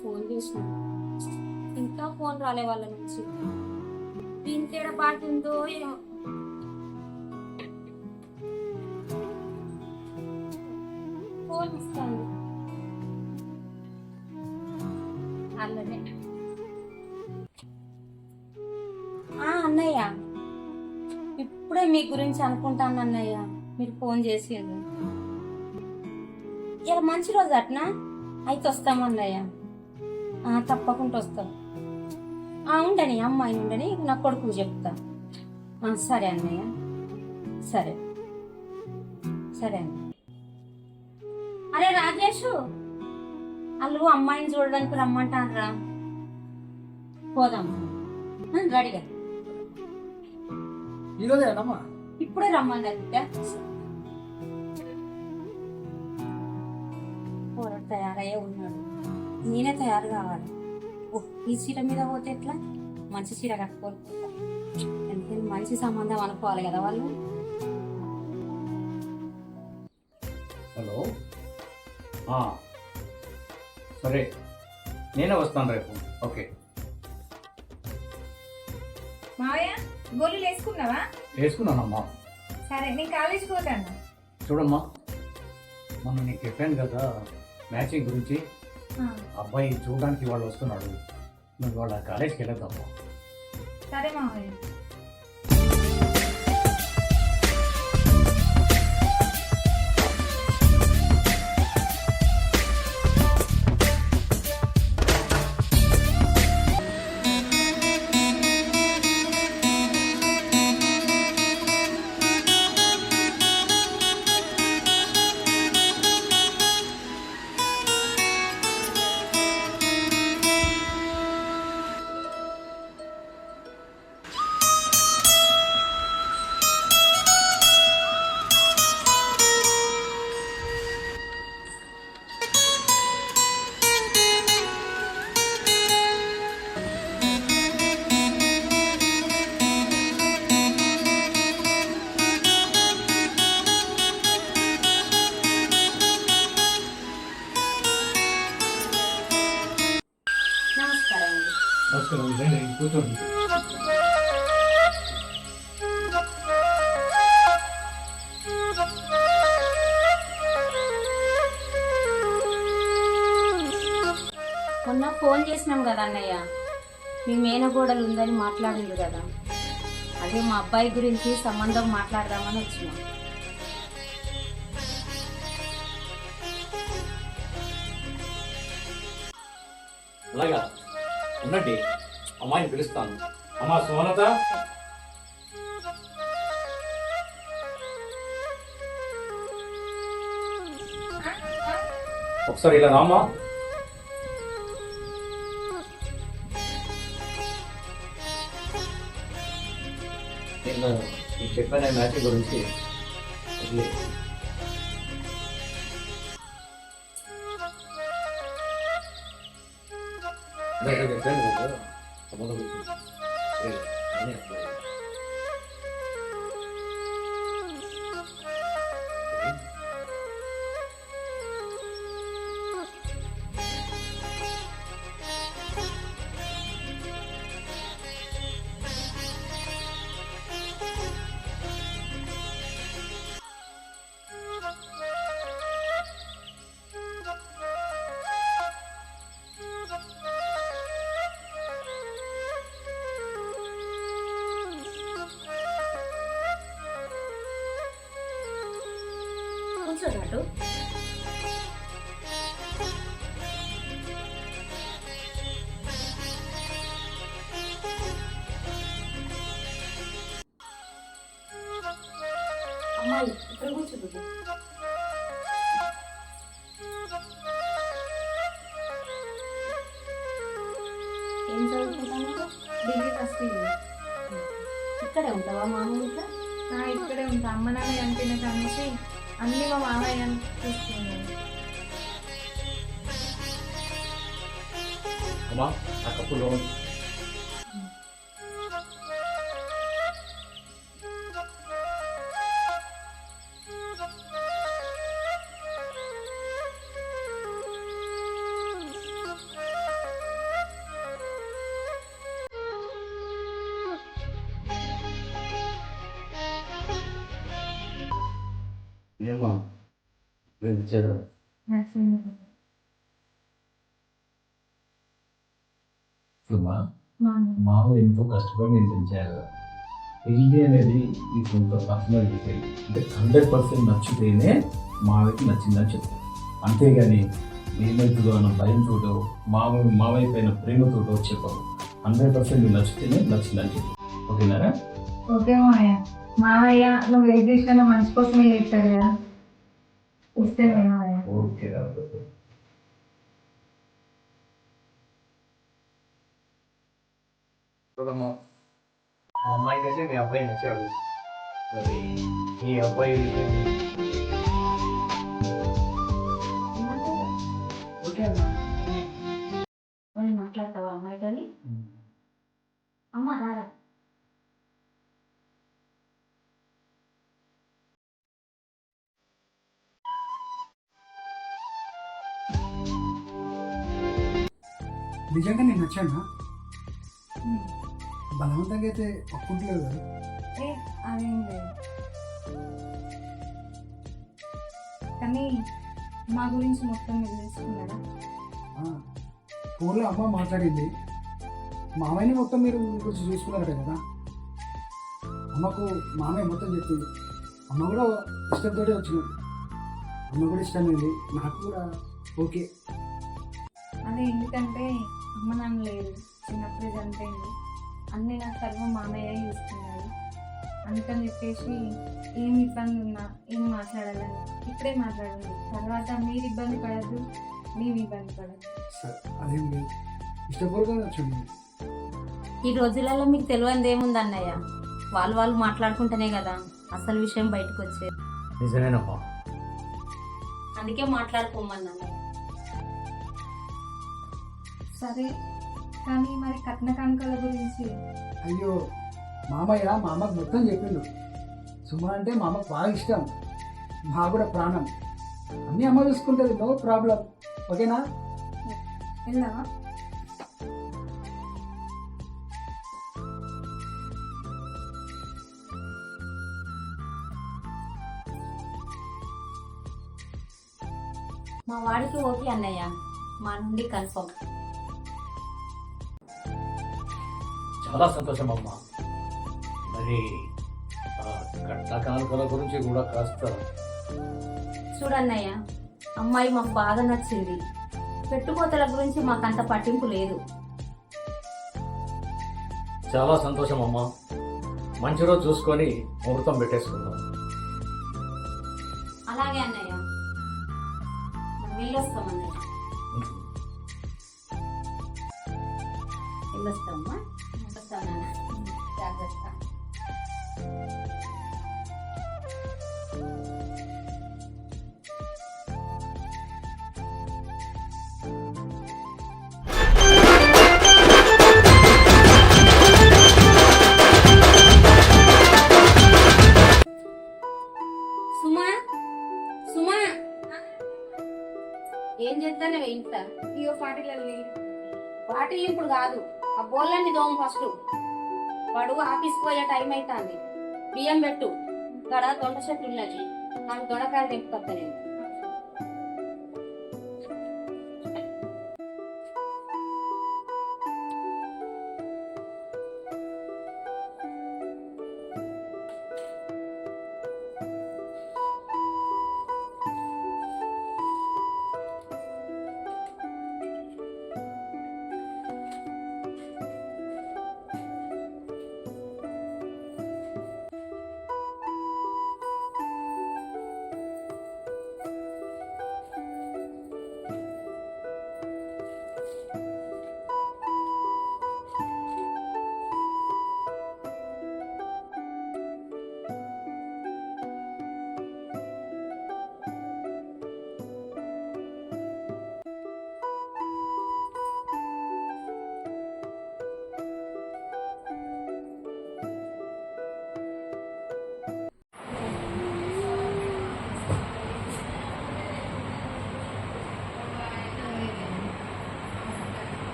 Phone చేసిన ఇంకా phone రాలే వాళ్ళ నుంచి. దీనికేడ పాటుందో ఏమో. ఫోన్ ఇస్తాను అల్లనే. అన్నయ్య, ఇప్పుడే మీ గురించి అనుకుంటాను అన్నయ్య. మీరు ఫోన్ చేసిండు. ఇలా మంచి రోజు అట్నా? అయితే వస్తామన్నయ్య. తప్పకుండా వస్తాం. ఉండని అమ్మాయిని ఉండని నా కొడుకు చెప్తా. సరే అన్నయ్య, సరే సరే అన్నయ్య. అరే రాజేషు, వాళ్ళు అమ్మాయిని చూడడానికి రమ్మంటారా? పోదాం రెడీగా. ఇప్పుడే రమ్మని తయారయ్యే ఉన్నాడు. నేనే తయారు కావాలి. ఈ చీర మీద పోతే ఎట్లా? మంచి చీర కట్టుకోవాలి. ఎందుకంటే మంచి సంబంధం అనుకోవాలి కదా వాళ్ళు. హలో, సరే నేనే వస్తాను రేపు. ఓకే మావయ్య, గోళీలు వేసుకున్నావా? వేసుకున్నానమ్మా. సరే, నేను కాలేజీకి పోతాను. చూడమ్మా, మొన్న నీకు చెప్పాను కదా మ్యాచింగ్ గురించి. అబ్బాయి చూడడానికి వాళ్ళు వస్తున్నాడు. నువ్వు వాళ్ళ కాలేజీకి వెళ్ళొద్దమ్మా. సరే మావయ్య. నమస్కారం, కూర్చోండి. మొన్న ఫోన్ చేసినాం కదా అన్నయ్య, మీ మేనగోడలు ఉందని మాట్లాడింది కదా. అదే మా అబ్బాయి గురించి సంబంధం మాట్లాడదామని వచ్చినాం. అలాగా ఉండండి, అమ్మాయిని పిలుస్తాను. అమ్మా సోనత, ఒకసారి ఇలా రామా. నేను నీకు చెప్పాను మ్యాచింగ్ గురించి. చెప్పాను కదా సంబంధం గురించి. కూర్చోరాటు. అమ్మాయి ఇక్కడ కూర్చోదు. ఏం చదువుకుంటాను? Degree first year. ఇక్కడే ఉంటావా మామూలుగా? ఇక్కడే ఉంటా. అమ్మ నాన్న చనిపోయిన కానించి అన్నీ మా మామయ్య చూసుకున్నాను. అమ్మా, ఆ కప్పులో ఏమో చదువు మామూలు ఎంతో కష్టపడి నేను పెంచారు. పెళ్లి అనేది ఈ కొంత పర్సనల్ డిసైడ్ అంటే 100% నచ్చితేనే మావయ్యకి నచ్చిందని చెప్తాను. అంతేగాని ఏమవుతుందో అన్న భయంతో మావయ్య పైన ప్రేమతోటో చెప్పవు. 100% నువ్వు నచ్చితేనే నచ్చిందని చెప్పు. ఓకేనారా? ఓకే మావయ్య. మావయ్య నువ్వు ఏది చేసినా మంచి కోసమే చేస్తాడు కదా, ఇస్తే మావయ్య. ఓకే రా. చూడమ్మా, మా అమ్మాయి కంటే మీ అబ్బాయి నచ్చాడు. మరి మీ అబ్బాయి ఓకే అమ్మా. మాట్లాడతావా అమ్మాయితో? అమ్మ రారా. నిజంగా నేను నచ్చానా? బలవంతంగా అయితే ఒప్పుకుంటలేదు కదా. ఏ అదేం లేదు, కానీ మా గురించి మొత్తం మీరు తెలుసుకున్నారా? ఫోన్లో అమ్మ మాట్లాడింది. మామయ్యని మొత్తం మీరు కొంచెం చూసుకున్నారట కదా. అమ్మకు మామయ్య మొత్తం చెప్పింది. అమ్మ కూడా ఇష్టంతో వచ్చింది. అమ్మ కూడా ఇష్టమైంది, నాకు కూడా ఓకే. అదే ఎందుకంటే అమ్మ నాన్న లేదు, చిన్నప్పుడే చనిపోయింది. అన్నీ నాకు సర్వం మామయ్య చూస్తున్నాడు. అందుకని చెప్పేసి ఏం ఇబ్బంది ఉన్నా ఏం మాట్లాడాలని ఇప్పుడే మాట్లాడండి. తర్వాత మీరు ఇబ్బంది పడద్దు, మేము ఇబ్బంది పడద్దు. సరే, అదేం లేదు, ఇష్టపూర్వకంగా వచ్చింది. ఈ రోజులలో మీకు తెలియనిది ఏముంది అన్నయ్య, వాళ్ళు మాట్లాడుకుంటేనే కదా అసలు విషయం బయటకు వచ్చేది. నిజమేనమ్మా. అందుకే మాట్లాడుకోమన్నాను. సరే, కానీ మరి కట్న కానుకల గురించి? అయ్యో, మామయ్య మా అమ్మకు మొత్తం చెప్పిండు. సుమ అంటే మా అమ్మకు బాగా ఇష్టం, మా కూడా ప్రాణం. అన్నీ అమ్మ చూసుకుంటుంది, నో ప్రాబ్లం. ఓకేనా? వెళ్దామా? మా వాడికి ఓకే అన్నయ్య, మా నుండి కన్ఫర్మ్. చాలా సంతోషం అమ్మా. మరి కట్న కానుకల గురించి కూడా కాస్త చూడన్నయ్య, అమ్మాయి మాకు బాగా నచ్చింది. పెట్టుబోతల గురించి మాకంత పట్టింపు లేదు. చాలా సంతోషం అమ్మా. మంచి రోజు చూసుకొని ముహూర్తం పెట్టేసుకుందాం. అలాగే అన్నయ్య, వెళ్ళొస్తాం అన్నయ్య. వెళ్ళొస్తామా? వస్తాం నాన్న, జాగ్రత్త. సుమా, ఏం చేస్తానే ఇంట్లో? ఇగో పార్టీలలో పార్టీలు ఇప్పుడు కాదు, ఆ బోళ్ళని దోమ ఫస్ట్. వాడు ఆఫీస్కి పోయే టైం అవుతుంది. బియ్యం పెట్టు. ఇక్కడ దొండ చెట్లు ఉన్నది, నాకు దొండకాయలు తెప్పుకొస్తా నేను.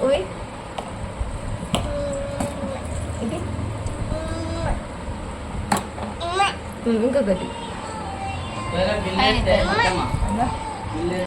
ఓయ్ ఇంకొకటి బిల్